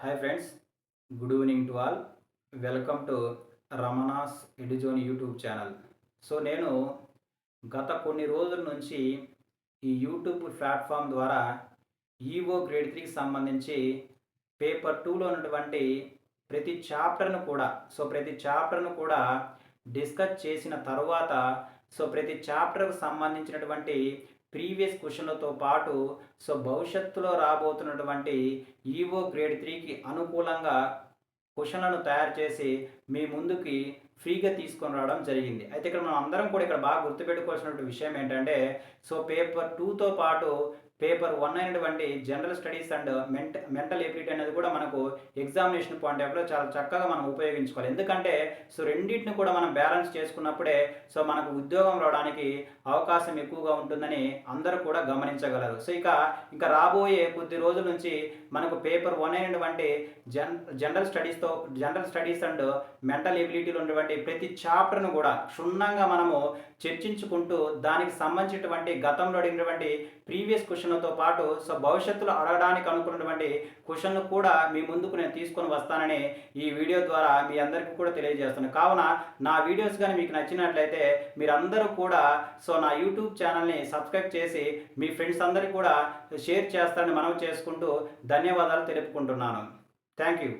Hi friends, good evening to all. Welcome to Ramana's Eduzone YouTube channel. నేను గత కొన్ని రోజుల నుంచి ఈ యూట్యూబ్ ప్లాట్ఫామ్ ద్వారా ఈఓ గ్రేడ్ 3కి సంబంధించి పేపర్ 2లో ఉన్నటువంటి ప్రతి చాప్టర్ను కూడా డిస్కస్ చేసిన తర్వాత ప్రతి చాప్టర్కు సంబంధించినటువంటి ప్రీవియస్ క్వశ్చన్లతో పాటు భవిష్యత్తులో రాబోతున్నటువంటి ఈఓ గ్రేడ్ 3కి అనుకూలంగా క్వశ్చన్లను తయారు చేసి మీ ముందుకి ఫ్రీగా తీసుకొని రావడం జరిగింది. అయితే ఇక్కడ మనం అందరం కూడా ఇక్కడ బాగా గుర్తుపెట్టుకోవాల్సినటువంటి విషయం ఏంటంటే పేపర్ 2తో పాటు పేపర్ 1 అయినటువంటి general studies and mental ability అనేది కూడా మనకు ఎగ్జామినేషన్ పాయింట్ ఆఫ్ వ్యూలో చాలా చక్కగా మనం ఉపయోగించుకోవాలి. ఎందుకంటే రెండింటిని కూడా మనం బ్యాలెన్స్ చేసుకున్నప్పుడే మనకు ఉద్యోగం రావడానికి అవకాశం ఎక్కువగా ఉంటుందని అందరూ కూడా గమనించగలరు. ఇంకా రాబోయే కొద్ది రోజుల నుంచి మనకు పేపర్ 1 అయినటువంటి జనరల్ స్టడీస్ అండ్ మెంటల్ ఎబిలిటీలో ఉన్నటువంటి ప్రతి చాప్టర్ను కూడా క్షుణ్ణంగా మనము చర్చించుకుంటూ దానికి సంబంధించినటువంటి గతంలో అడిగినటువంటి ప్రీవియస్ క్వశ్చన్లతో పాటు భవిష్యత్తులో అడగడానికి అనుకున్నటువంటి క్వశ్చన్లు కూడా మీ ముందుకు నేను తీసుకొని వస్తానని ఈ వీడియో ద్వారా మీ అందరికీ కూడా తెలియజేస్తున్నాను. కావున నా వీడియోస్ కానీ మీకు నచ్చినట్లయితే మీరందరూ కూడా నా యూట్యూబ్ ఛానల్ని సబ్స్క్రైబ్ చేసి మీ ఫ్రెండ్స్ అందరికీ కూడా షేర్ చేస్తారని మనవి చేసుకుంటూ ధన్యవాదాలు తెలుపుకుంటున్నాను. Thank you.